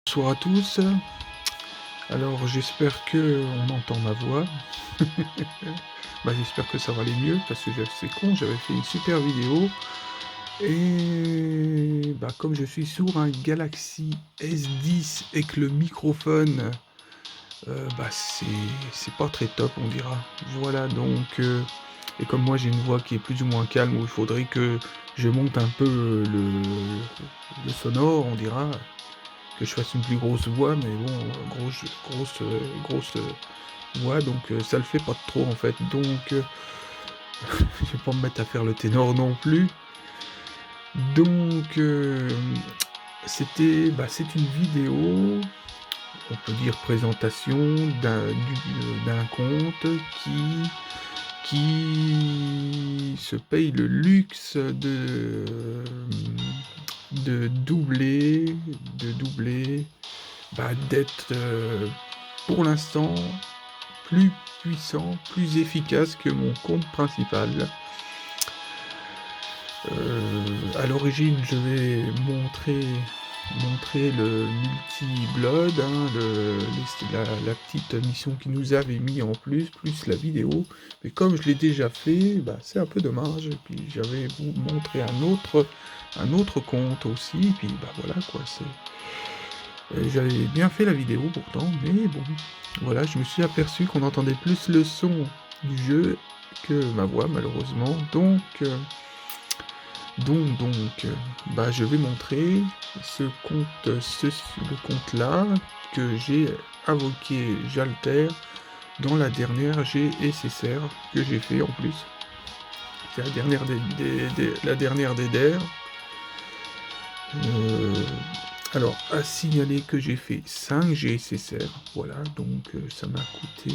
Bonsoir à tous. Alors j'espère que on entend ma voix. J'espère que ça va aller mieux parce que c'est con, j'avais fait une super vidéo et comme je suis sur un Galaxy S10 et que le microphone, c'est pas très top on dira. Voilà donc et comme moi j'ai une voix qui est plus ou moins calme où il faudrait que je monte un peu le sonore on dira, que je fasse une plus grosse voix, mais bon, grosse voix, donc ça le fait pas trop en fait. Donc, je vais pas me mettre à faire le ténor non plus. Donc, c'est une vidéo, on peut dire présentation d'un compte qui se paye le luxe de doubler, d'être pour l'instant plus puissant, plus efficace que mon compte principal. À l'origine, je vais montrer le multi-blood, la petite mission qui nous avait mis en plus la vidéo. Mais comme je l'ai déjà fait, c'est un peu dommage. Et puis j'avais vous montré un autre compte aussi. Et puis voilà quoi, j'avais bien fait la vidéo pourtant, mais bon, voilà, je me suis aperçu qu'on entendait plus le son du jeu que ma voix malheureusement, je vais montrer le compte là que j'ai invoqué Jalter dans la dernière GSSR que j'ai fait en plus. C'est la dernière la dernière des DER. Alors, à signaler que j'ai fait 5 GSSR, voilà, donc ça m'a coûté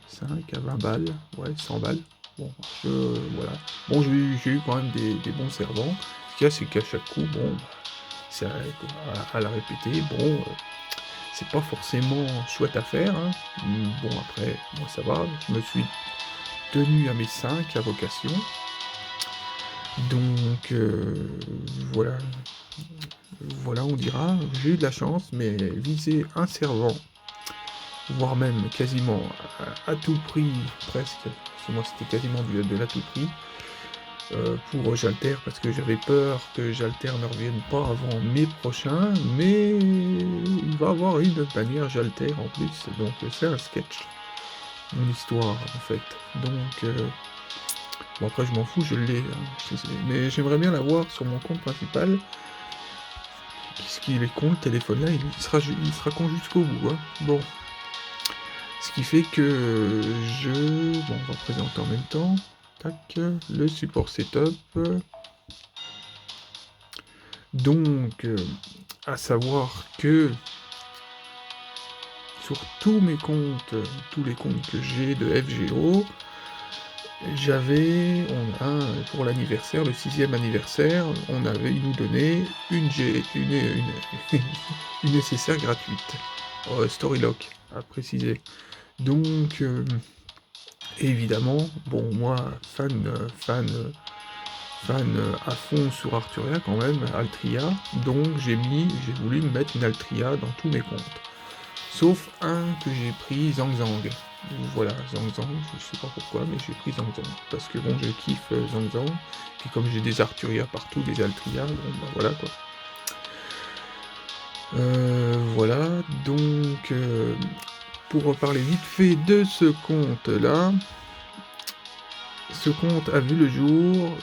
5 à 20 balles, ouais, 100 balles. Bon, voilà. Bon, j'ai eu quand même des bons servants. Ce qu'il y a, c'est qu'à chaque coup, bon, c'est à la répéter, bon, c'est pas forcément chouette à faire, hein. Bon, après, moi ça va, je me suis tenu à mes 5 invocations. Donc, voilà. Voilà, on dira, j'ai eu de la chance, mais viser un servant, voire même quasiment à tout prix, presque, parce que moi c'était quasiment de l'à tout prix, pour Jalter, parce que j'avais peur que Jalter ne revienne pas avant mai prochain, mais il va avoir une bannière Jalter en plus, donc c'est un sketch, mon histoire en fait. Donc, bon après je m'en fous, je l'ai, hein, mais j'aimerais bien l'avoir sur mon compte principal. Puisqu'il est con, le téléphone là, il sera con jusqu'au bout, hein. Bon. Ce qui fait que bon, on va présenter en même temps. Tac, le support setup. Donc, à savoir que sur tous mes comptes, tous les comptes que j'ai de FGO, pour l'anniversaire, le 6e anniversaire, il nous donnait une SSR gratuite. Storylock, à préciser. Donc, évidemment, bon, moi, fan à fond sur Arturia quand même, Altria, donc j'ai voulu me mettre une Altria dans tous mes comptes. Sauf un que j'ai pris, Zhang Zhang. Voilà, Zhang Zhang, je sais pas pourquoi, mais j'ai pris Zhang Zhang. Parce que bon, je kiffe Zhang Zhang, puis comme j'ai des Arturia partout, des Altria, bon, voilà quoi. Voilà, donc pour reparler vite fait de ce compte-là, ce compte a vu le jour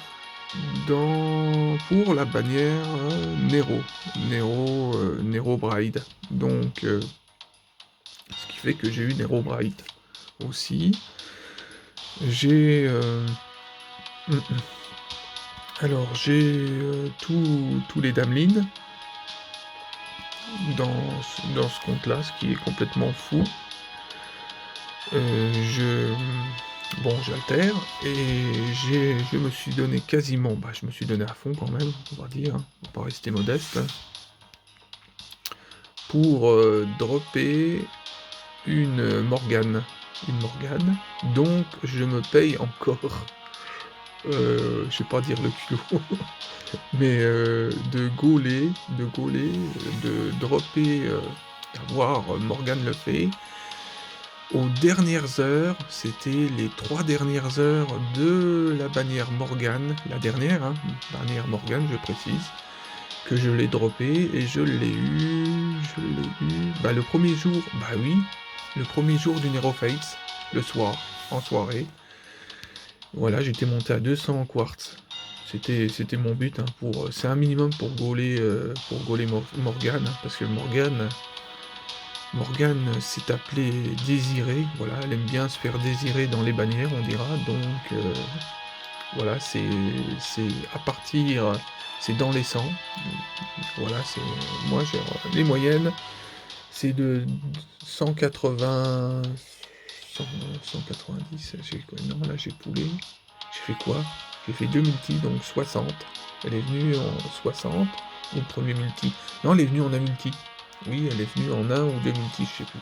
pour la bannière Nero Bride. Donc, ce qui fait que j'ai eu Nero Bride aussi. J'ai... alors, j'ai tous les damelines dans ce compte-là, ce qui est complètement fou. Bon, j'altère, et je me suis donné quasiment, je me suis donné à fond quand même, on va dire, hein, on va pas rester modeste, pour dropper une Morgane, donc je me paye encore, je vais pas dire le culot, mais de gauler, de dropper d'avoir Morgane Le Fay. Aux dernières heures, c'était les 3 dernières heures de la bannière Morgane, la dernière, hein, bannière Morgane, je précise, que je l'ai droppé et je l'ai eu, bah le premier jour, bah oui, le premier jour du Nero Fates, le soir, en soirée. Voilà, j'étais monté à 200 quartz. C'était mon but, hein, c'est un minimum pour gauler Morgane, hein, parce que Morgane s'est appelée Désirée, voilà, elle aime bien se faire désirer dans les bannières, on dira, donc voilà, c'est à partir, c'est dans les 100, voilà, moi j'ai les moyennes, c'est de 180, 100, 190, non là j'ai poulé, j'ai fait quoi? J'ai fait 2 multis, donc 60, elle est venue en 60, le premier multi, non elle est venue en un multi, oui elle est venue en un ou deux multis, je sais plus.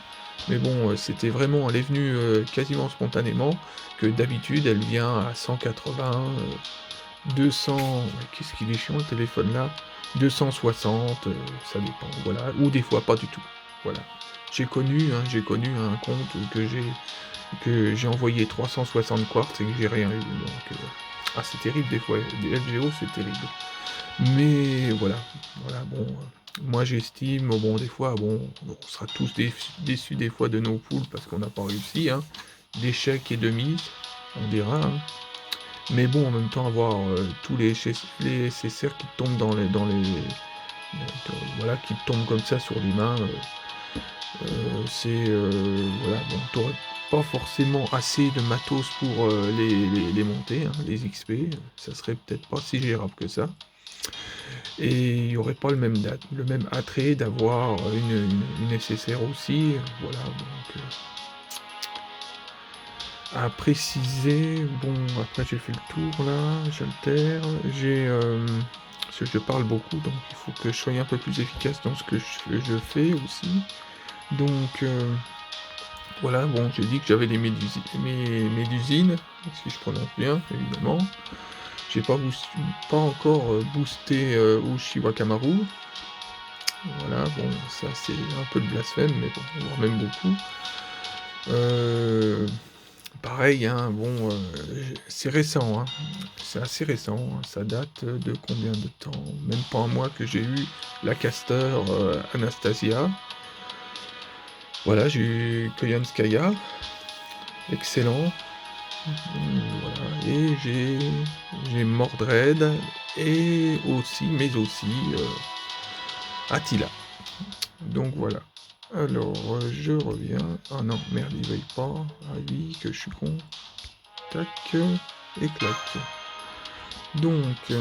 Mais bon, c'était vraiment, elle est venue quasiment spontanément, que d'habitude elle vient à 180, 200, qu'est-ce qu'il est chiant le téléphone là, 260, ça dépend, voilà, ou des fois pas du tout, voilà. J'ai connu un compte que j'ai envoyé 360 quartz et que j'ai rien eu, donc c'est terrible des fois, des FGO c'est terrible. Mais voilà, bon, moi j'estime, bon des fois, bon, on sera tous déçus des fois de nos poules parce qu'on n'a pas réussi, hein, d'échecs et de mise, on dira, hein. Mais bon, en même temps, avoir tous les SSR qui tombent voilà, qui tombent comme ça sur les mains, c'est voilà, bon, t'aurais pas forcément assez de matos pour les monter, hein, les XP, ça serait peut-être pas si gérable que ça. Et il n'y aurait pas le même attrait d'avoir une SSR aussi, voilà, donc à préciser, bon, après j'ai fait le tour là, j'altère, parce que je parle beaucoup, donc il faut que je sois un peu plus efficace dans ce que je fais aussi. Donc voilà, bon, j'ai dit que j'avais des médusines, si je prononce bien, évidemment. J'ai pas encore boosté Uchiwa Kamaru. Voilà, bon, ça c'est un peu de blasphème, mais bon, voire même beaucoup. Pareil, hein, bon, c'est récent, hein, c'est assez récent, hein, ça date de combien de temps? Même pas un mois que j'ai eu la caster Anastasia. Voilà, j'ai eu Koyanskaya, excellent. Voilà, et j'ai Mordred, et aussi, mais aussi, Attila. Donc voilà. Alors, je reviens. Ah non, merde, il veille pas. Ah oui, que je suis con. Tac, et clac. Donc,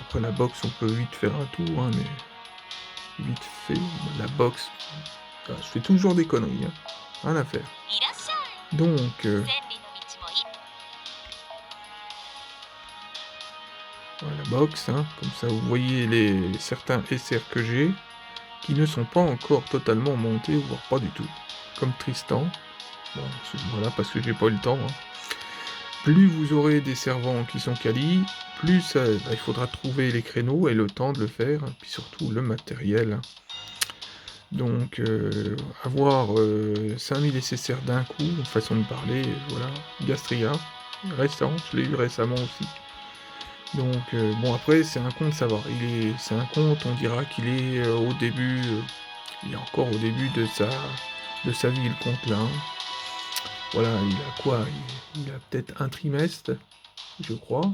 après la boxe, on peut vite faire un tour, hein, mais vite fait, la boxe, je fais toujours des conneries, hein. Rien à faire. Donc, voilà, la boxe, hein, comme ça vous voyez certains SR que j'ai, qui ne sont pas encore totalement montés, voire pas du tout. Comme Tristan. Bon, voilà, parce que j'ai pas eu le temps, hein. Plus vous aurez des servants qui sont quali, plus il faudra trouver les créneaux et le temps de le faire, puis surtout le matériel. Donc avoir 5000 nécessaires d'un coup, façon de parler, voilà, Gastria, récent, je l'ai eu récemment aussi. Donc bon après c'est un compte, ça va, c'est un compte, on dira qu'il est au début, il est encore au début de sa vie le compte là. Hein. Voilà, il a quoi? Il a peut-être un trimestre, je crois.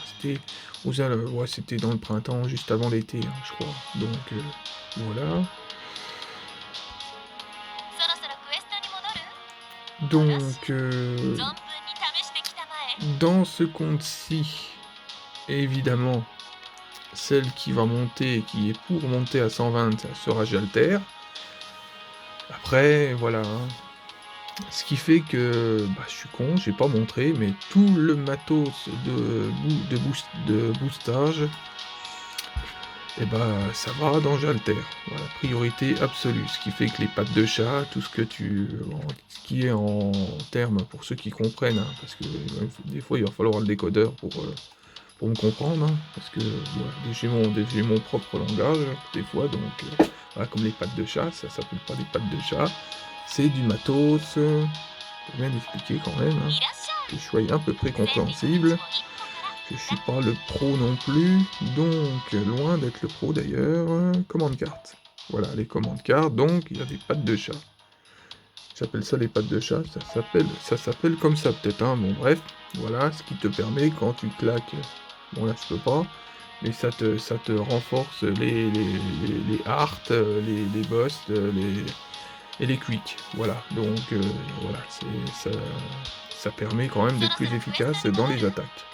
C'était ouais, c'était dans le printemps, juste avant l'été, hein, je crois. Donc voilà. Donc dans ce compte-ci, évidemment, celle qui va monter, qui est pour monter à 120, ça sera Jalter. Après, voilà. Hein. Ce qui fait que, je suis con, j'ai pas montré, mais tout le matos de boostage, et ça va dans Jalter. Voilà, priorité absolue. Ce qui fait que les pattes de chat, tout ce qui est en termes, pour ceux qui comprennent, hein, parce que des fois il va falloir le décodeur pour me comprendre, hein, parce que j'ai mon propre langage, des fois, donc Voilà, comme les pattes de chat, ça s'appelle pas des pattes de chat. C'est du matos, faut bien expliquer quand même, hein, que je sois à peu près compréhensible. Je suis pas le pro non plus, donc loin d'être le pro d'ailleurs. Commande carte. Voilà, les commandes cartes, donc il y a des pattes de chat. J'appelle ça les pattes de chat, ça s'appelle comme ça peut-être, hein. Bon bref, voilà, ce qui te permet quand tu claques, bon là je peux pas, mais ça te renforce les hearts, les boss, et les quicks, voilà, donc voilà, ça permet quand même d'être plus efficace dans les attaques.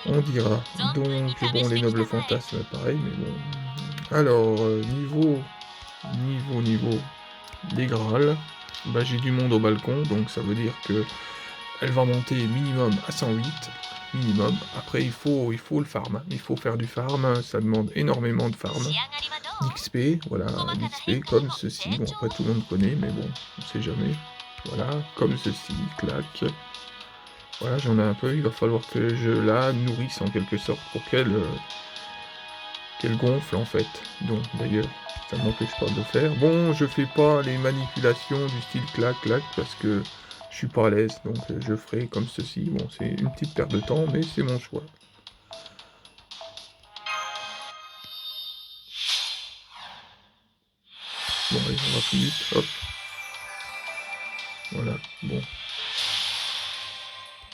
On dira, donc bon, les nobles fantasmes, pareil, mais bon. Alors, niveau, les Graals, bah j'ai du monde au balcon, donc ça veut dire que elle va monter minimum à 108, minimum. Après il faut le farm, hein. Il faut faire du farm, ça demande énormément de farm, d'XP, voilà, d'XP comme ceci, bon après tout le monde connaît, mais bon, on sait jamais, voilà, comme ceci, clac. Voilà, j'en ai un peu, il va falloir que je la nourrisse en quelque sorte pour qu'elle gonfle en fait. Donc d'ailleurs, ça ne m'empêche pas de le faire. Bon, je fais pas les manipulations du style clac clac parce que je suis pas à l'aise, donc je ferai comme ceci. Bon, c'est une petite perte de temps, mais c'est mon choix. Bon, allez, on va plus vite, hop. Voilà, bon.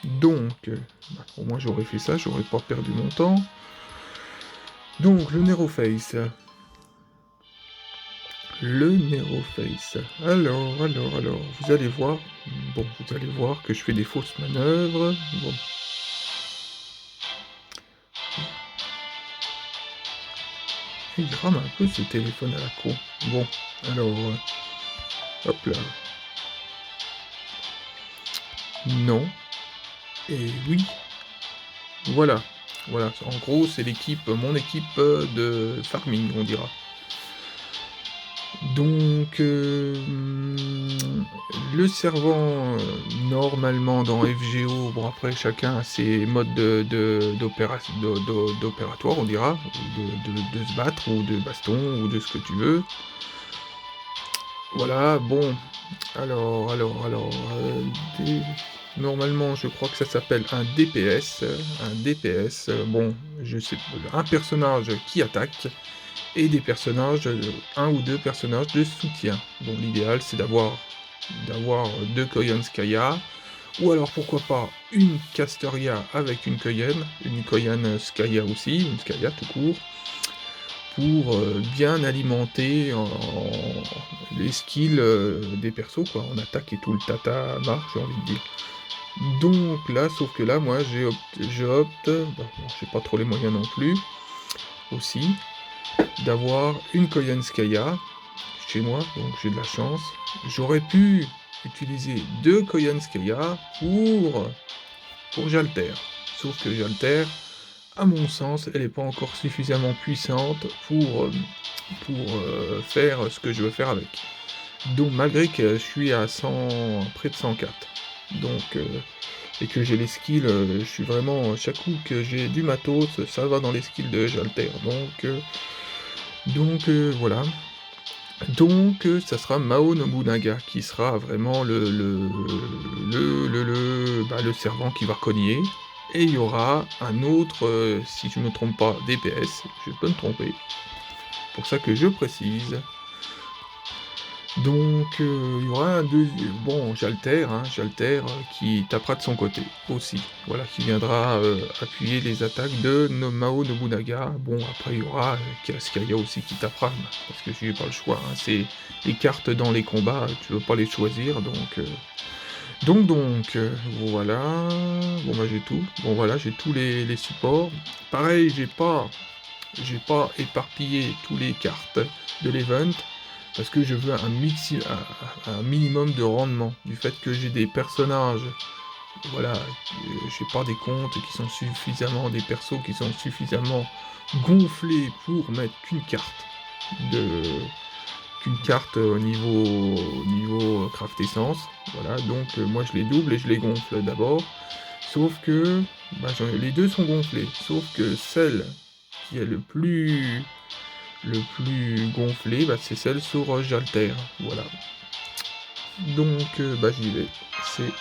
Donc, au moins j'aurais fait ça, j'aurais pas perdu mon temps. Donc, le Neroface. Le Neroface. Alors, vous allez voir. Bon, vous allez voir que je fais des fausses manœuvres. Bon. Il rame un peu ce téléphone à la con. Bon, alors... hop là. Non. Et oui. Voilà. Voilà, en gros, c'est l'équipe, mon équipe de farming, on dira. Donc, le servant, normalement dans FGO, bon après chacun a ses modes d'opératoire, on dira, de se battre, ou de baston, ou de ce que tu veux. Voilà, bon, alors, normalement je crois que ça s'appelle un DPS, bon, je sais, un personnage qui attaque, et des personnages, un ou deux personnages de soutien. Bon, l'idéal c'est d'avoir 2 Koyan ou alors pourquoi pas une Castoria avec une Koyan Skaya aussi, une Skaya tout court, pour bien alimenter les skills des persos, quoi, en attaque et tout le tata marche, j'ai envie de dire. Donc là, sauf que là, moi, j'opte, bon, j'ai pas trop les moyens non plus, aussi, d'avoir une Koyanskaya chez moi, donc j'ai de la chance. J'aurais pu utiliser 2 Koyanskaya pour Jalter. Sauf que Jalter, à mon sens, elle n'est pas encore suffisamment puissante pour faire ce que je veux faire avec. Donc malgré que je suis à 100, près de 104, donc et que j'ai les skills, je suis vraiment, chaque coup que j'ai du matos, ça va dans les skills de Jalter, donc voilà. Donc ça sera Mao Nobunaga qui sera vraiment le servant qui va cogner. Et il y aura un autre, si je ne me trompe pas, DPS, je peux me tromper. C'est pour ça que je précise. Donc il y aura un deuxième, bon, Jalter, qui tapera de son côté aussi, voilà, qui viendra appuyer les attaques de Mao Nobunaga. Bon, après il y aura Kiraskaya aussi qui tapera, parce que j'ai pas le choix, hein. C'est les cartes dans les combats, tu veux pas les choisir, donc voilà, bon bah j'ai tout, bon voilà, j'ai tous les supports. Pareil, j'ai pas éparpillé tous les cartes de l'event, parce que je veux un minimum de rendement, du fait que j'ai des personnages, voilà, j'ai pas des comptes qui sont suffisamment, des persos qui sont suffisamment gonflés pour mettre qu'une carte au niveau craft essence, voilà, donc moi je les double et je les gonfle d'abord, sauf que, bah, les deux sont gonflés, sauf que celle qui est le plus le plus gonflé, c'est celle sur Jalter. Voilà. Donc, j'y vais. C'est...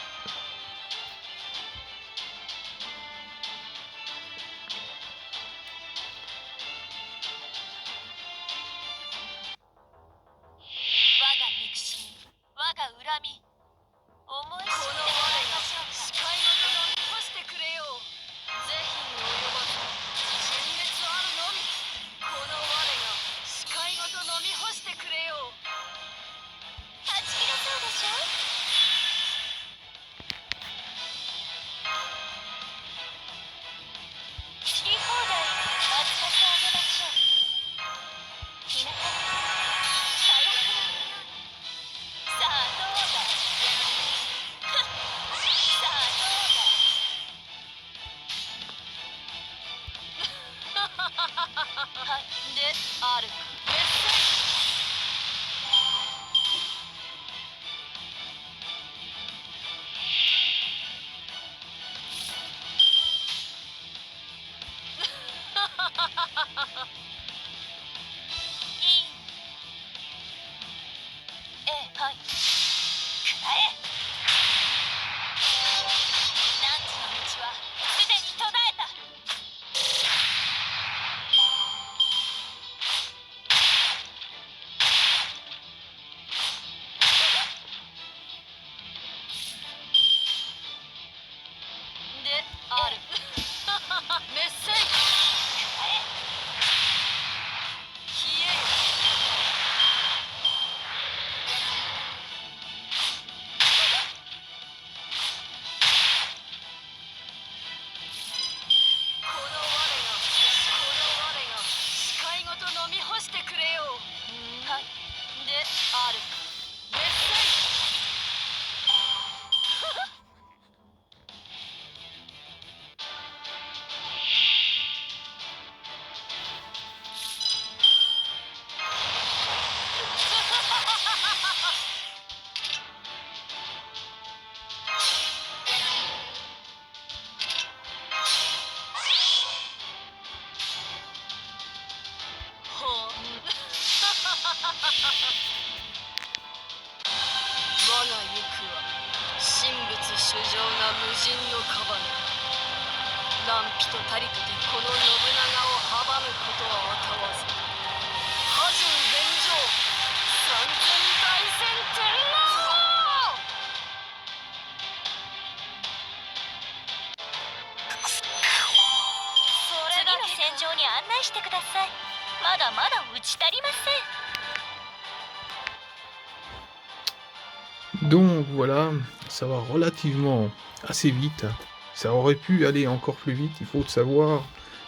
Donc voilà, ça va relativement assez vite. Ça aurait pu aller encore plus vite. Il faut savoir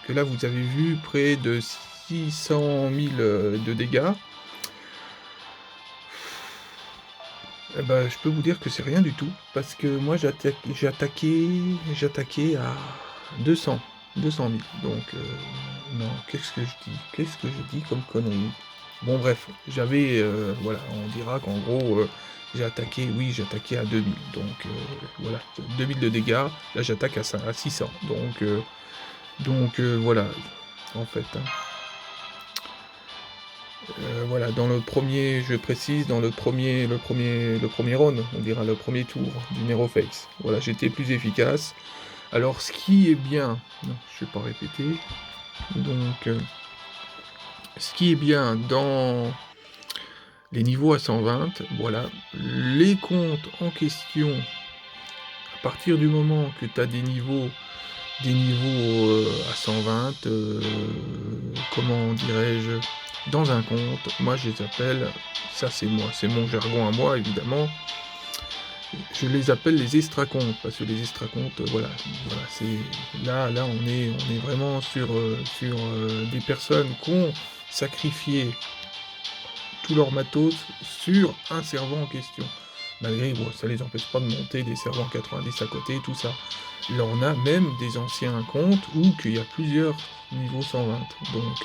que là, vous avez vu près de 600 000 de dégâts. Je peux vous dire que c'est rien du tout. Parce que moi, j'ai attaqué à 200 000. Donc, non, qu'est-ce que je dis comme connerie? Bon, bref, j'avais, voilà, on dira qu'en gros, j'ai attaqué à 2000. Donc, voilà, 2000 de dégâts. Là, j'attaque à 600. Donc, voilà, en fait. Voilà, dans le premier, je précise, dans le premier run, on dira le premier tour du Neroface. Voilà, j'étais plus efficace. Alors, ce qui est bien, non, je vais pas répéter. Donc, ce qui est bien dans les niveaux à 120, voilà, les comptes en question, à partir du moment que tu as des niveaux à 120, comment dirais-je, dans un compte, moi je les appelle, ça c'est moi, c'est mon jargon à moi évidemment, je les appelle les extracomptes, parce que les extracomptes, voilà, c'est là on est vraiment sur des personnes qui ont sacrifié tout leur matos sur un servant en question. Malgré, ça les empêche pas de monter des servants 90 à côté, tout ça. Là, on a même des anciens comptes où qu'il y a plusieurs niveaux 120. Donc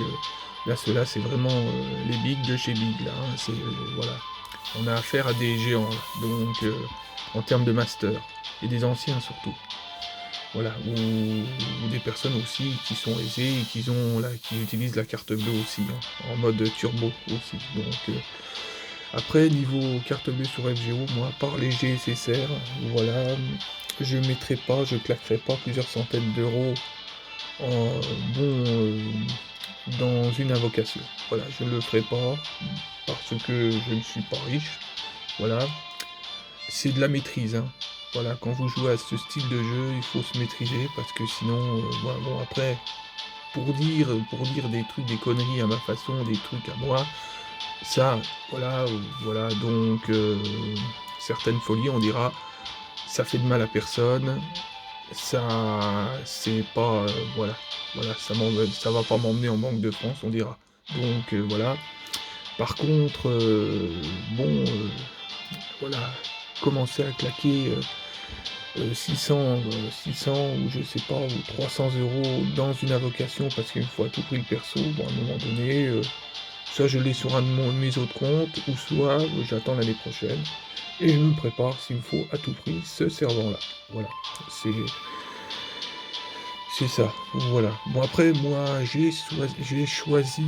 là, ceux-là, c'est vraiment les bigs de chez Big. Là, hein, c'est voilà, on a affaire à des géants. Là, donc en termes de master et des anciens surtout. Voilà, ou des personnes aussi qui sont aisées et qui utilisent la carte bleue aussi, hein, en mode turbo aussi. Donc, après niveau carte bleue sur FGO, moi, à part les GSSR, voilà, je mettrai pas, je claquerai pas plusieurs centaines d'euros en bon, dans une invocation. Voilà, je ne le ferai pas parce que je ne suis pas riche. Voilà, c'est de la maîtrise, hein. Voilà, quand vous jouez à ce style de jeu, il faut se maîtriser parce que sinon, voilà, bon après, pour dire des trucs, des conneries à ma façon, des trucs à moi, ça, voilà, voilà, donc certaines folies, on dira, ça fait de mal à personne, ça, c'est pas, voilà, voilà, ça va pas m'emmener en Banque de France, on dira. Donc voilà. Par contre, bon, voilà, commencer à claquer 600, 600 ou je sais pas, ou 300 euros dans une invocation parce qu'il me faut à tout prix le perso, bon, à un moment donné, soit je l'ai sur un de mes autres comptes, ou soit j'attends l'année prochaine, et je me prépare s'il me faut à tout prix ce servant-là. Voilà, c'est c'est ça, voilà. Bon après, moi, j'ai choisi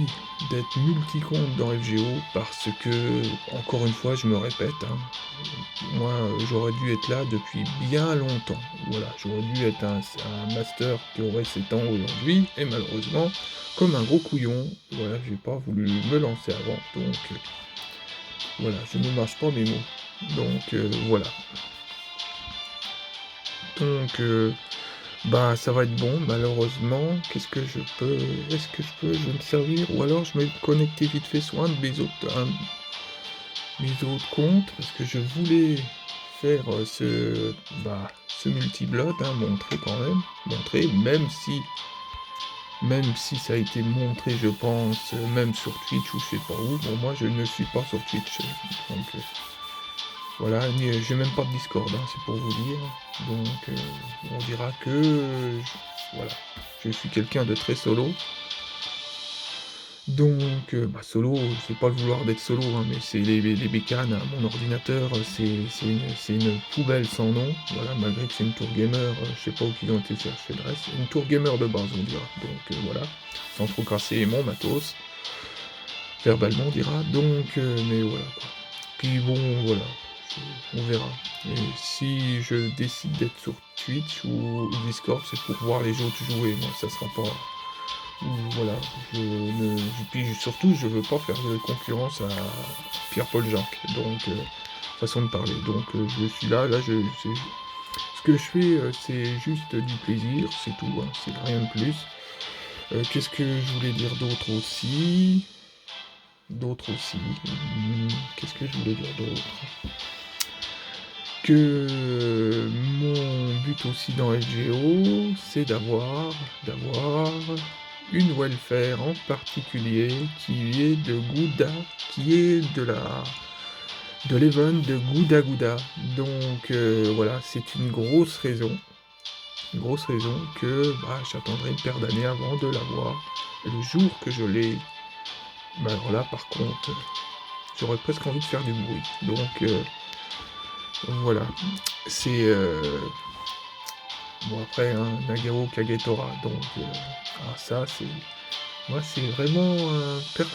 d'être multi-compte dans FGO parce que, encore une fois, je me répète, hein, moi, j'aurais dû être là depuis bien longtemps. Voilà, j'aurais dû être un master qui aurait 7 ans aujourd'hui, et malheureusement, comme un gros couillon, voilà, j'ai pas voulu me lancer avant, donc voilà, je ne marche pas mes mots. Donc voilà. Donc bah ça va être bon, malheureusement. Qu'est-ce que je peux. Est-ce que je vais me servir? Ou alors je vais me connecter vite fait sur un de mes autres comptes, parce que je voulais faire ce multi-blood, hein, montrer quand même. Montrer, même si ça a été montré, je pense, même sur Twitch ou je sais pas où. Bon, moi je ne suis pas sur Twitch. Donc voilà, j'ai même pas de Discord, hein, c'est pour vous dire. Donc on dira que voilà, je suis quelqu'un de très solo. Donc solo, c'est pas le vouloir d'être solo, hein, mais c'est les bécanes, hein, mon ordinateur, c'est une poubelle sans nom. Voilà, malgré que c'est une tour gamer, je sais pas où ils ont été chercher le reste. Une tour gamer de base, on dira. Donc voilà, sans trop casser mon matos. Verbalement, on dira. Donc, mais voilà quoi. Puis bon, voilà, on verra. Et si je décide d'être sur Twitch ou Discord, c'est pour voir les autres jouer. Moi, ça sera pas. Voilà. Puis surtout, je veux pas faire de concurrence à Pierre-Paul Jacques. Donc, façon de parler. Donc, je suis là. Ce que je fais, c'est juste du plaisir, c'est tout. Hein, c'est rien de plus. Qu'est-ce que je voulais dire d'autre aussi? Qu'est-ce que je voulais dire d'autre? Que mon but aussi dans FGO, c'est d'avoir une welfare en particulier qui est de Gouda, qui est de l'event de Gouda Gouda. Donc voilà, c'est une grosse raison que j'attendrai une paire d'années avant de l'avoir. Et le jour que je l'ai, alors là par contre, j'aurais presque envie de faire du bruit. Donc voilà, c'est bon après Nagaro Kagetora, donc ça c'est moi c'est vraiment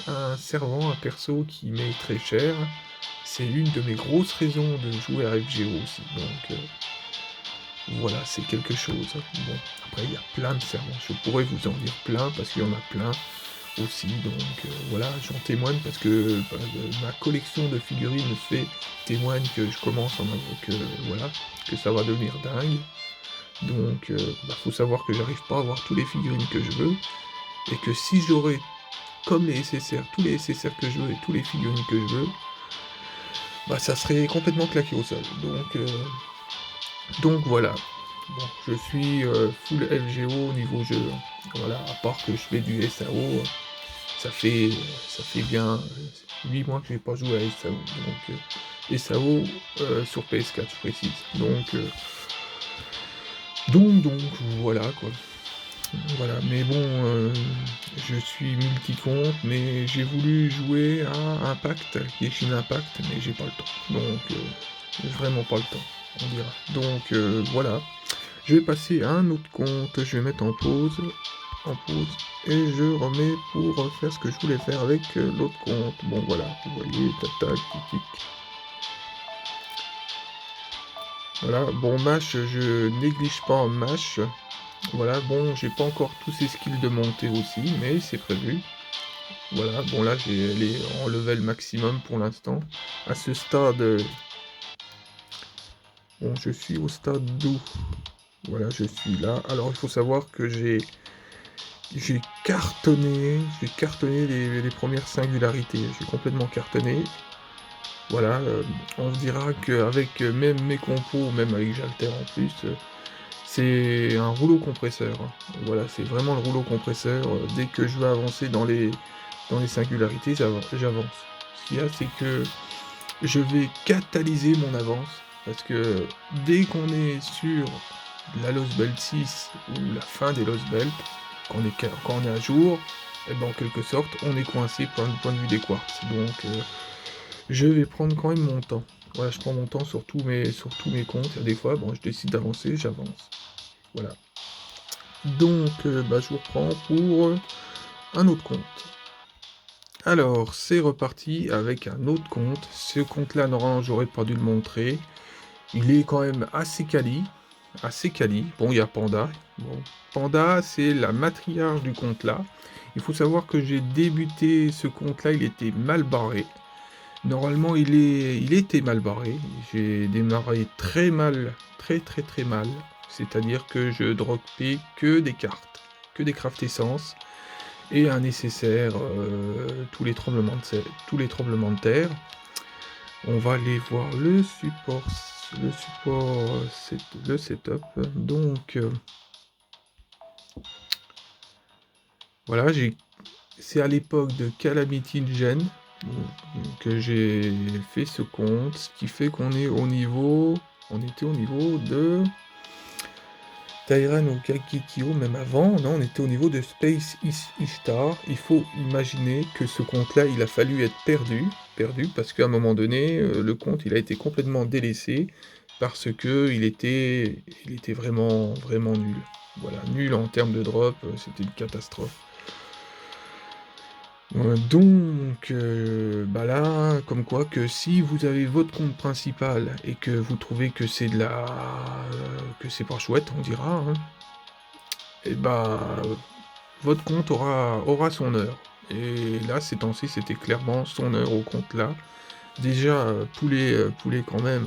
un servant, un perso qui m'est très cher. C'est l'une de mes grosses raisons de jouer à FGO aussi, donc voilà, c'est quelque chose. Bon, après il y a plein de servants, je pourrais vous en dire plein parce qu'il y en a plein aussi, donc voilà, j'en témoigne parce que ma collection de figurines témoigne que je commence voilà, que ça va devenir dingue. Donc faut savoir que j'arrive pas à avoir tous les figurines que je veux, et que si j'aurais comme les SSR, tous les SSR que je veux et tous les figurines que je veux, ça serait complètement claqué au sol. Donc voilà. Bon, je suis full FGO au niveau jeu. Voilà, à part que je fais du SAO, ça fait bien 8 mois que j'ai pas joué à SAO. Donc SAO sur PS4, je précise. Donc voilà quoi. Voilà, mais bon, je suis multi-compte, mais j'ai voulu jouer à Impact, Genshin Impact, mais j'ai pas le temps. Donc vraiment pas le temps, on dira. Donc voilà. Je vais passer à un autre compte, je vais mettre en pause, et je remets pour faire ce que je voulais faire avec l'autre compte. Bon voilà, vous voyez, tac tac, tic tic. Voilà, bon Mash, je néglige pas Mash. Voilà, bon, j'ai pas encore tous ces skills de montée aussi, mais c'est prévu. Voilà, bon là, elle est en level maximum pour l'instant. À ce stade, bon, je suis au stade d'où? Voilà, je suis là. Alors, il faut savoir que j'ai cartonné les premières singularités. J'ai complètement cartonné. Voilà, on se dira qu'avec même mes compos, même avec Jalter en plus, c'est un rouleau compresseur. Voilà, c'est vraiment le rouleau compresseur. Dès que je veux avancer dans les singularités, j'avance. Ce qu'il y a, c'est que je vais catalyser mon avance. Parce que dès qu'on est sur la Lost Belt 6 ou la fin des Lost Belt, quand on est à jour, et ben en quelque sorte, on est coincé point de vue des quartz. Donc, je vais prendre quand même mon temps. Voilà, je prends mon temps sur tous mes comptes. Et des fois, bon, je décide d'avancer, j'avance. Voilà. Donc, bah, je vous reprends pour un autre compte. Alors, c'est reparti avec un autre compte. Ce compte-là, normalement, j'aurais pas dû le montrer. Il est quand même assez quali. Assez quali. Bon, il y a Panda. Bon, Panda, c'est la matriarche du compte là. Il faut savoir que j'ai débuté ce compte-là, il était mal barré. Normalement, il était mal barré. J'ai démarré très mal, très mal. C'est-à-dire que je droppais que des cartes, que des craft essence et un nécessaire tous les tremblements de terre. On va aller voir le support, le setup. Donc voilà, c'est à l'époque de Calamity Gen que j'ai fait ce compte, ce qui fait qu'on est au niveau, on était au niveau de Tairan ou Kakikyo, même avant, non, on était au niveau de Space Ishtar. Il faut imaginer que ce compte-là, il a fallu être perdu, parce qu'à un moment donné, le compte, il a été complètement délaissé, parce que il était vraiment nul. Voilà, nul en termes de drop, c'était une catastrophe. Donc, bah là, comme quoi que si vous avez votre compte principal et que vous trouvez que c'est que c'est pas chouette, on dira, hein, et bah votre compte aura son heure. Et là, ces temps-ci, c'était clairement son heure au compte là. Déjà, poulet quand même,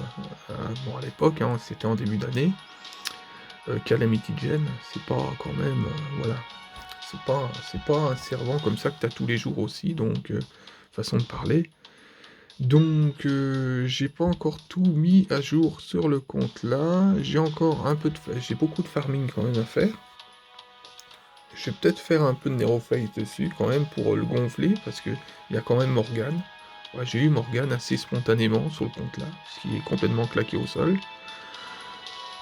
bon à l'époque, hein, c'était en début d'année, Calamity Gen, c'est pas quand même, voilà. C'est pas un servant comme ça que tu as tous les jours aussi, donc façon de parler. Donc j'ai pas encore tout mis à jour sur le compte là. J'ai beaucoup de farming quand même à faire. Je vais peut-être faire un peu de Nerophase dessus quand même pour le gonfler, parce que il y a quand même Morgane. Ouais, j'ai eu Morgane assez spontanément sur le compte là, ce qui est complètement claqué au sol.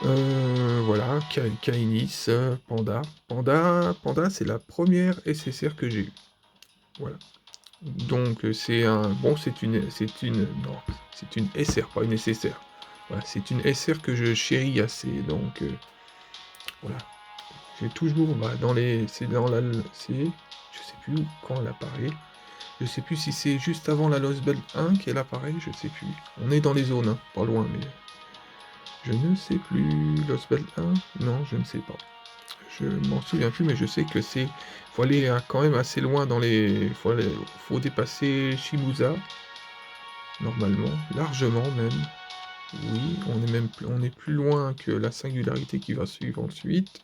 Voilà, Kainis, Panda. Panda, c'est la première SSR que j'ai eue. Voilà. Donc c'est une SR, pas une SSR. Voilà, c'est une SR que je chéris assez, donc voilà. J'ai toujours, bah, je sais plus quand elle apparaît. Je sais plus si c'est juste avant la Lost Belt 1 qu'elle apparaît, je sais plus. On est dans les zones, hein, pas loin, mais je ne sais plus. Lost Belt 1? Non, je ne sais pas. Je m'en souviens plus, mais je sais que faut aller quand même assez loin dans les. Faut dépasser Shibuya, normalement, largement même. Oui, on est plus loin que la singularité qui va suivre ensuite.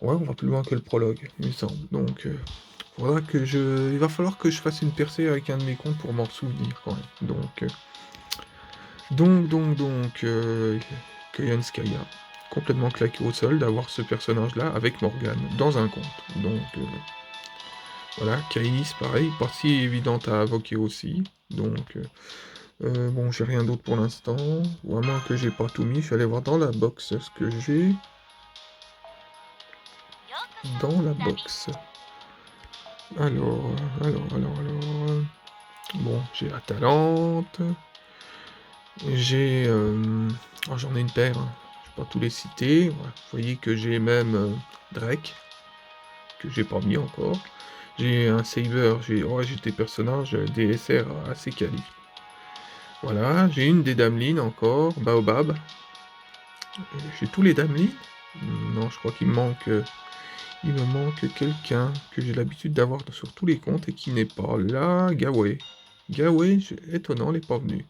Ouais, on va plus loin que le prologue, il me semble. Donc, il va falloir que je fasse une percée avec un de mes comptes pour m'en souvenir quand même. Donc, Kayan Skaya, complètement claqué au sol d'avoir ce personnage-là avec Morgane dans un compte. Donc, voilà, Kainis, pareil, pas si évidente à invoquer aussi. Donc, bon, j'ai rien d'autre pour l'instant. Ou à moins que j'ai pas tout mis, je vais aller voir dans la box ce que j'ai. Dans la box. Alors. Bon, j'ai la Talente. J'ai. Oh, j'en ai une paire, hein. pas tous les citer. Voilà. Vous voyez que j'ai même Drake, que j'ai pas mis encore. J'ai un Saber, j'ai des personnages DSR assez quali. Voilà, j'ai une des Damelines encore, Baobab. J'ai tous les Damelines. Non, je crois qu'il me manque quelqu'un que j'ai l'habitude d'avoir sur tous les comptes et qui n'est pas là, Gaway. Gaway, étonnant, elle n'est pas venue.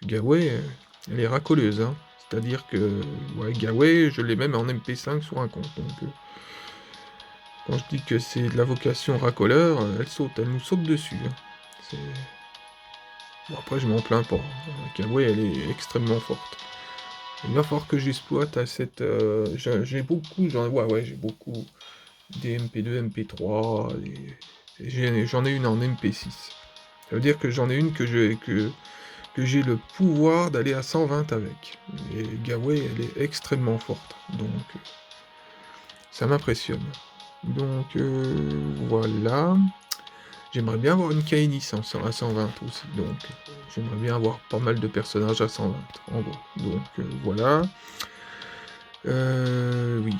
Gaway, elle est racoleuse, hein. C'est-à-dire que ouais, Gaway, je l'ai même en MP5 sur un compte. Donc, quand je dis que c'est de la vocation racoleur, elle nous saute dessus. Hein. Bon, après, je m'en plains pas. Gaway, elle est extrêmement forte. Il va falloir que j'exploite à cette. J'ai beaucoup, j'ai beaucoup des MP2, MP3, j'en ai une en MP6. Ça veut dire que j'en ai une que j'ai le pouvoir d'aller à 120 avec. Et Gaway, elle est extrêmement forte. Donc, ça m'impressionne. Donc, voilà. J'aimerais bien avoir une Kainis à 120 aussi. Donc, j'aimerais bien avoir pas mal de personnages à 120, en gros. Donc, voilà. Oui.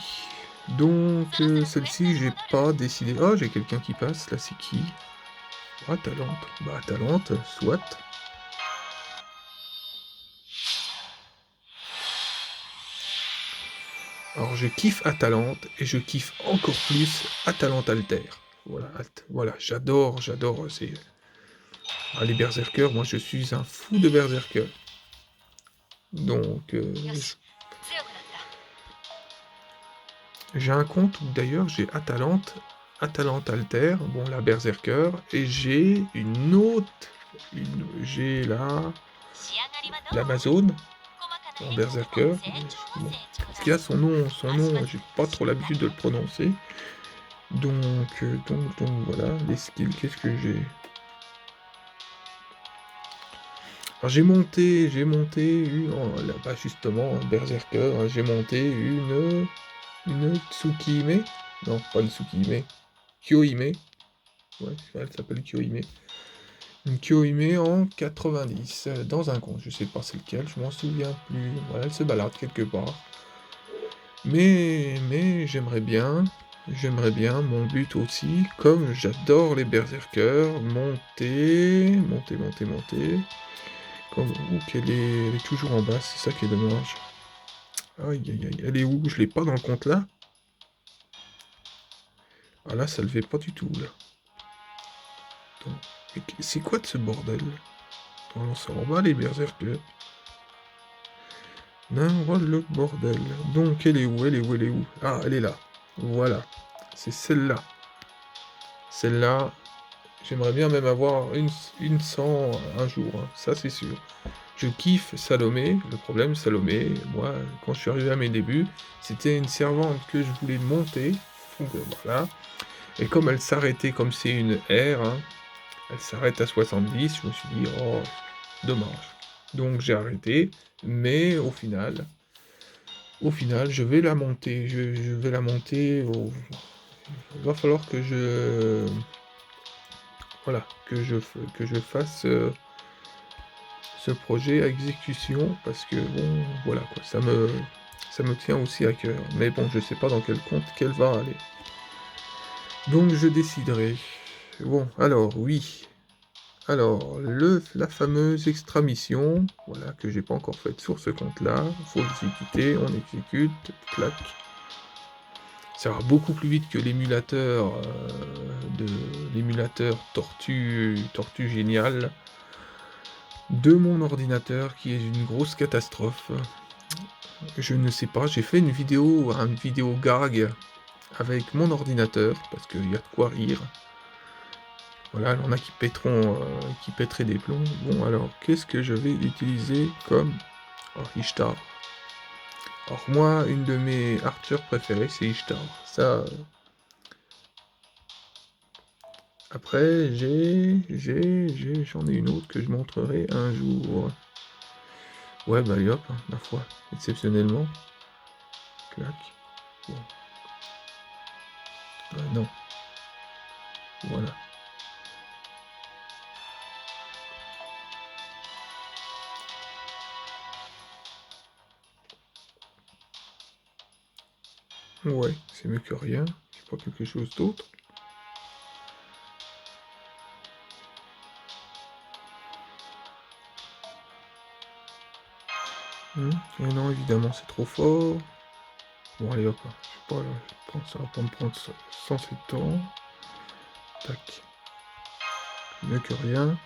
Donc, celle-ci, j'ai pas décidé. Oh, j'ai quelqu'un qui passe. Là, c'est qui? Ah, Talente. Bah, Talente, soit. Alors je kiffe Atalante et je kiffe encore plus Atalante Alter. Voilà, voilà, j'adore, c'est... Ah, les berserkers, moi je suis un fou de berserkers. Donc, j'ai un compte où d'ailleurs j'ai Atalante Alter, bon la berserker, et j'ai une autre, j'ai l'Amazone en berserker. Bon, ce qui a son nom, j'ai pas trop l'habitude de le prononcer. Donc voilà, les skills, qu'est-ce que j'ai? Alors j'ai monté une, bah justement, Berserker, j'ai monté une Tsukihime, non, pas une Tsukihime, Kyohime, ouais, elle s'appelle Kyohime. Une Kyohime en 90, dans un compte, je sais pas c'est lequel, je m'en souviens plus, voilà, elle se balade quelque part. Mais j'aimerais bien, mon but aussi, comme j'adore les berserkers, monter. Comme, elle est toujours en bas, c'est ça qui est dommage. Aïe aïe aïe, elle est où? Je l'ai pas dans le compte là? Ah là, ça le fait pas du tout là. Attends, c'est quoi de ce bordel? Oh, ça en bas les berserkers. Non, le bordel. Donc elle est où? Ah, elle est là. Voilà. C'est celle-là. Celle-là, j'aimerais bien même avoir une 100 un jour, hein. Ça c'est sûr. Je kiffe Salomé. Le problème, Salomé, moi, quand je suis arrivé à mes débuts, c'était une servante que je voulais monter. Donc voilà. Et comme elle s'arrêtait, comme c'est une R, hein, elle s'arrête à 70, je me suis dit, oh, dommage. Donc j'ai arrêté, mais au final, je vais la monter. Je vais la monter. Il va falloir que voilà, que je fasse ce projet à exécution parce que bon, voilà quoi, ça me tient aussi à cœur. Mais bon, je sais pas dans quel compte qu'elle va aller. Donc je déciderai. Bon, alors oui. Alors, la fameuse extra mission, voilà, que j'ai pas encore faite sur ce compte-là. Faut exécuter, on exécute, clac. Ça va beaucoup plus vite que l'émulateur Tortue Génial de mon ordinateur qui est une grosse catastrophe. Je ne sais pas, j'ai fait une vidéo gag avec mon ordinateur parce qu'il y a de quoi rire. Voilà, il y en a qui qui pèteraient des plombs. Bon alors, qu'est-ce que je vais utiliser comme Ishtar. Alors moi, une de mes archers préférées, c'est Ishtar. Ça. Après, j'en ai une autre que je montrerai un jour. Ouais, bah hop, ma foi, exceptionnellement. Clac. Bon. Non. Voilà. Ouais, c'est mieux que rien. J'ai pas quelque chose d'autre. Et non, évidemment, c'est trop fort. Bon, allez hop, je sais pas, je pense que ça va pas me prendre 107 ans. Tac. Mieux que rien.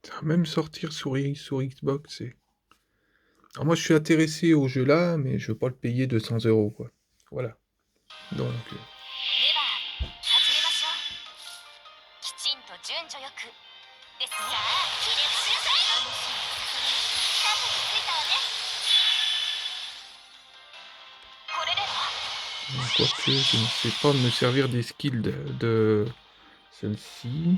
Ça va même sortir sur Xbox. Alors moi, je suis intéressé au jeu là, mais je veux pas le payer 200 €, quoi. Voilà. Donc, quoique je ne sais pas me servir des skills de celle-ci.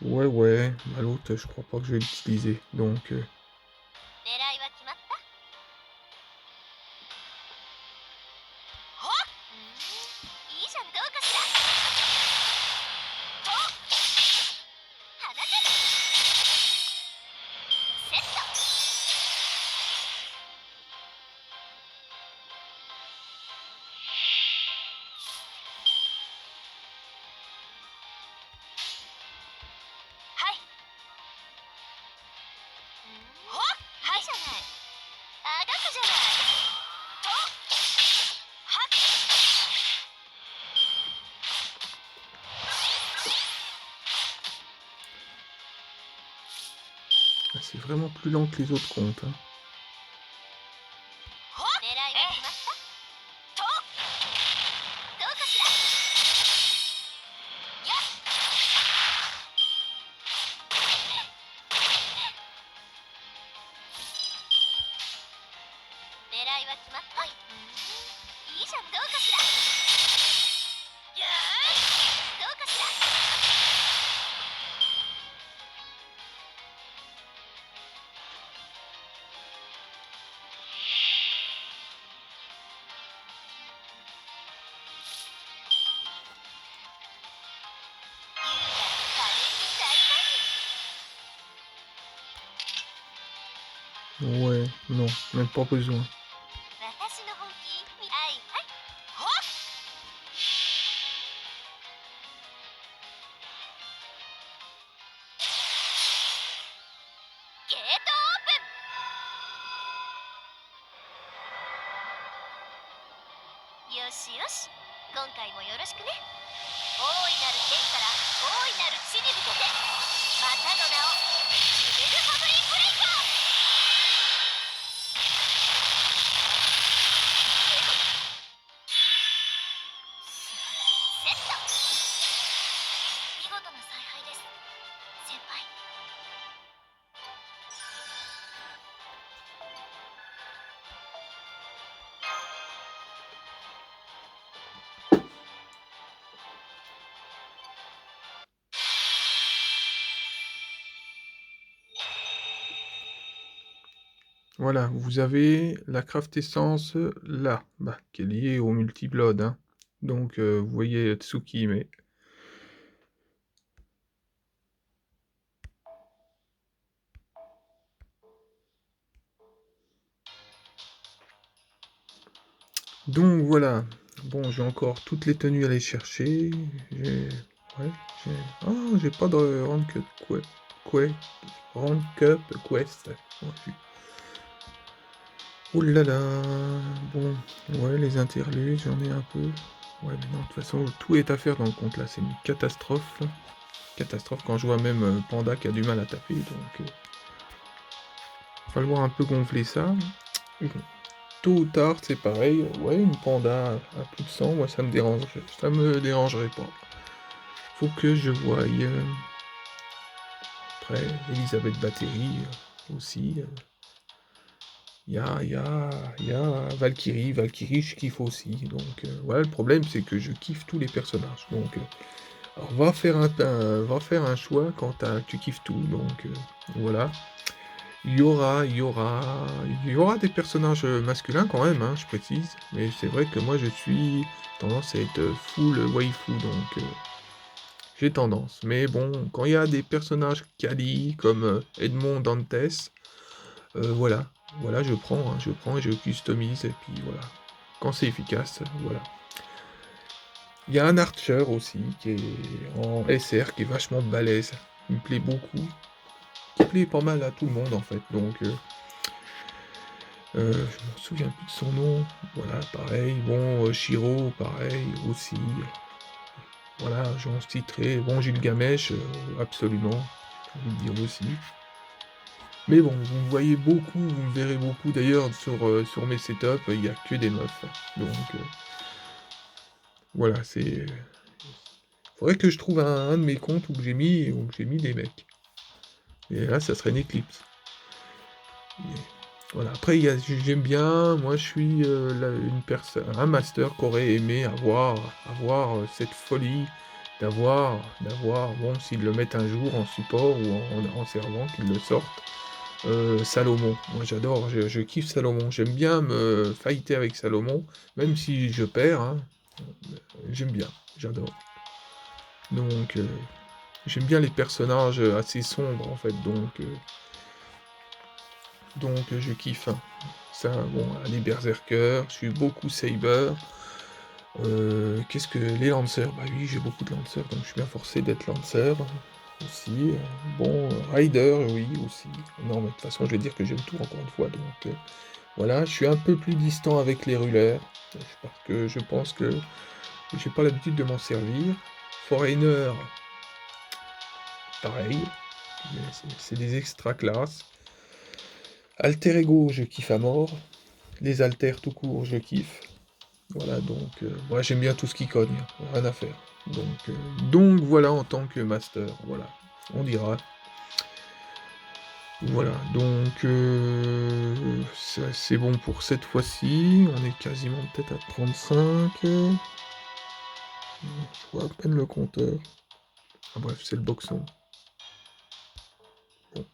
Ouais. Bah, l'autre, je crois pas que je vais l'utiliser. Donc, c'est vraiment plus lent que les autres comptes. Hein. Ouais, non, même pas besoin. Voilà, vous avez la craft essence là, bah, qui est liée au multi-blood. Hein. Donc, vous voyez Tsuki, mais... Donc, voilà. Bon, j'ai encore toutes les tenues à aller chercher. J'ai... Ouais, oh, j'ai pas de Rank Up Quest. Oh là là. Bon, ouais, les interludes, j'en ai un peu. Ouais, mais non, de toute façon, tout est à faire dans le compte là, c'est une catastrophe. Catastrophe quand je vois même Panda qui a du mal à taper, donc il va falloir un peu gonfler ça. Bon, tôt ou tard, c'est pareil. Ouais, une Panda à plus de 100, moi ça me dérangerait pas. Faut que je voie. Après, Elisabeth Battery aussi. Il y a Valkyrie, je kiffe aussi. Donc voilà, le problème c'est que je kiffe tous les personnages. Donc alors, va faire un choix quand tu kiffes tout. Donc voilà. Il y aura des personnages masculins quand même, hein, je précise. Mais c'est vrai que moi je suis tendance à être full waifu, donc j'ai tendance. Mais bon, quand il y a des personnages quali comme Edmond Dantes, voilà, voilà, je prends et je customise, et puis voilà. Quand c'est efficace, voilà. Il y a un Archer aussi, qui est en SR, qui est vachement balèze. Il me plaît beaucoup. Qui plaît pas mal à tout le monde en fait. Donc, je me souviens plus de son nom. Voilà, pareil. Bon, Shiro, pareil aussi. Voilà, j'en titré. Bon, Gilgamesh, absolument. J'ai envie de dire aussi. Mais bon, vous me voyez beaucoup, vous me verrez beaucoup d'ailleurs sur mes setups, il n'y a que des meufs. Donc voilà, c'est. Faudrait que je trouve un de mes comptes où j'ai mis des mecs. Et là, ça serait une éclipse. Et voilà. Après, j'aime bien, moi je suis un master qui aurait aimé avoir cette folie bon, s'ils le mettent un jour en support ou en servant, qu'ils le sortent. Salomon, moi j'adore, je kiffe Salomon, j'aime bien me fighter avec Salomon, même si je perds, hein, j'aime bien, j'adore. Donc j'aime bien les personnages assez sombres en fait, donc je kiffe, hein. Ça, bon, les berserkers, je suis beaucoup saber. Qu'est-ce que les lancers? Bah oui, j'ai beaucoup de lancers, donc je suis bien forcé d'être lancer aussi. Bon, rider, oui aussi. Non, mais de toute façon, je vais dire que j'aime tout encore une fois, donc voilà, je suis un peu plus distant avec les rulers, parce que je pense que j'ai pas l'habitude de m'en servir. Foreigner, pareil, c'est des extra classes. Alter Ego, je kiffe à mort. Les alters tout court, je kiffe. Voilà, donc moi j'aime bien tout ce qui cogne, rien à faire. Donc voilà en tant que master, voilà, on dira. Voilà, donc c'est bon pour cette fois-ci. On est quasiment peut-être à 35. Je vois à peine le compteur. Ah bref, c'est le boxon. Bon.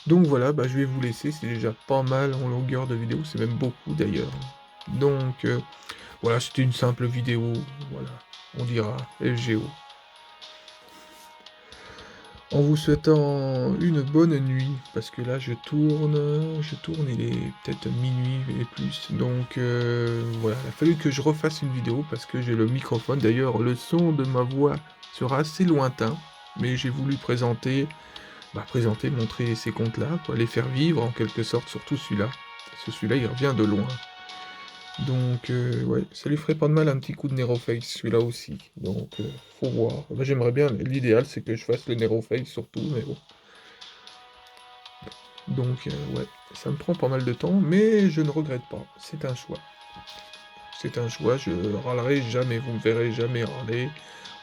Donc voilà, bah, je vais vous laisser. C'est déjà pas mal en longueur de vidéo. C'est même beaucoup d'ailleurs. Donc voilà, c'était une simple vidéo. Voilà, on dira FGO. En vous souhaitant une bonne nuit, parce que là je tourne, il est peut-être minuit et plus, donc voilà, il a fallu que je refasse une vidéo parce que j'ai le microphone, d'ailleurs le son de ma voix sera assez lointain, mais j'ai voulu montrer ces comptes-là, quoi, les faire vivre en quelque sorte, surtout celui-là, parce que celui-là il revient de loin. Donc, ouais, ça lui ferait pas de mal un petit coup de Neroface, celui-là aussi. Donc, faut voir. Bah, j'aimerais bien, mais l'idéal, c'est que je fasse le Neroface surtout, mais bon. Donc, ouais, ça me prend pas mal de temps, mais je ne regrette pas. C'est un choix. C'est un choix, je râlerai jamais, vous me verrez jamais râler.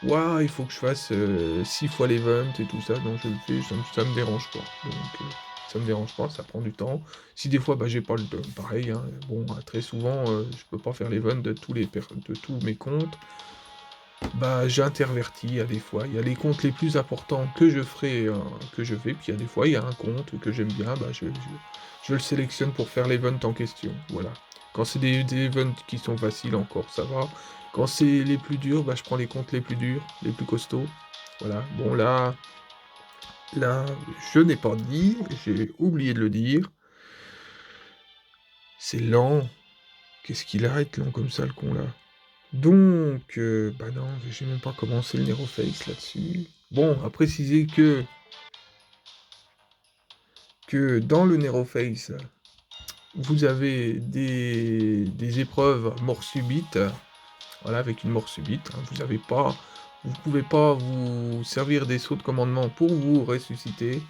Ouah, il faut que je fasse 6 fois l'event et tout ça, donc je le fais, ça me dérange pas. Donc, ça me dérange pas, ça prend du temps. Si des fois, bah, j'ai pas le temps, pareil, hein, bon, très souvent, je peux pas faire l'event de tous mes comptes. Bah, j'intervertis à des fois. Il y a les comptes les plus importants que je ferai, que je fais, puis il y a des fois, il y a un compte que j'aime bien, bah, je le sélectionne pour faire l'event en question, voilà. Quand c'est des events qui sont faciles encore, ça va. Quand c'est les plus durs, bah, je prends les comptes les plus durs, les plus costauds. Voilà. Bon, là, je n'ai pas dit, j'ai oublié de le dire. C'est lent. Qu'est-ce qu'il arrête lent comme ça, le con, là? Donc, bah non, j'ai même pas commencé le Neroface là-dessus. Bon, à préciser que dans le Neroface, vous avez des épreuves mort subite, voilà, avec une mort subite, hein, vous n'avez pas Vous pouvez pas vous servir des sauts de commandement pour vous ressusciter.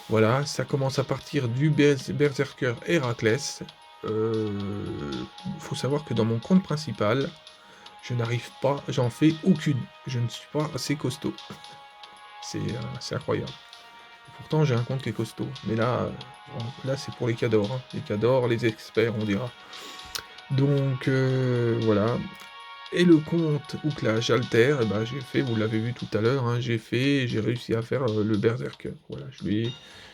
Voilà, ça commence à partir du Berserker Héraclès. Faut savoir que dans mon compte principal, je n'arrive pas, j'en fais aucune. Je ne suis pas assez costaud. C'est incroyable. Pourtant, j'ai un compte qui est costaud. Mais là c'est pour les cadors. Hein. Les cadors, les experts, on dira. Donc, voilà. Et le compte Ouklage Alter, eh ben, j'ai fait, vous l'avez vu tout à l'heure, hein, j'ai réussi à faire le Berserker. Voilà, j'ai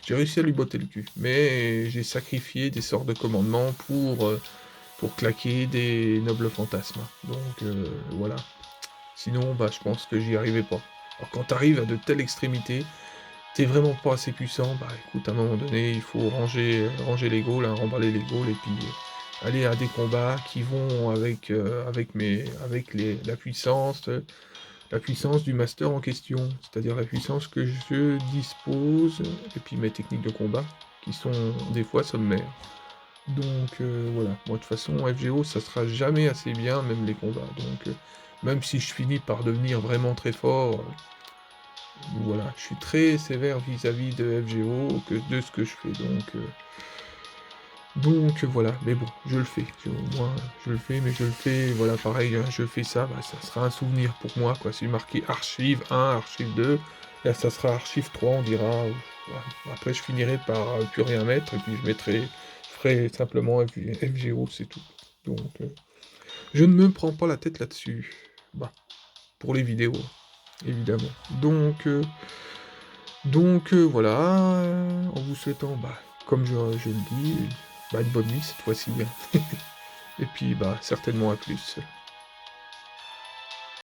réussi à lui botter le cul. Mais j'ai sacrifié des sorts de commandement pour claquer des nobles fantasmes. Donc, voilà. Sinon, bah, je pense que j'y arrivais pas. Alors, quand t'arrives à de telles extrémités, t'es vraiment pas assez puissant, bah écoute, à un moment donné, il faut ranger les gaules, hein, remballer les gaules, et puis aller à des combats qui vont avec la puissance du master en question, c'est-à-dire la puissance que je dispose, et puis mes techniques de combat, qui sont des fois sommaires. Donc voilà, moi de toute façon, FGO, ça sera jamais assez bien, même les combats, donc même si je finis par devenir vraiment très fort, voilà, je suis très sévère vis-à-vis de FGO que de ce que je fais, donc voilà, mais bon, je le fais, au moins je le fais, mais je le fais, voilà, pareil, hein, je fais ça, bah, ça sera un souvenir pour moi, quoi, c'est marqué archive 1, archive 2, là ça sera archive 3, on dira, ouais. Après je finirai par plus rien mettre, et puis je ferai simplement FGO, c'est tout, donc je ne me prends pas la tête là-dessus, bah, pour les vidéos, évidemment, donc voilà, en vous souhaitant, bah, comme je le dis, bah, une bonne nuit cette fois-ci. Et puis, bah, certainement à plus.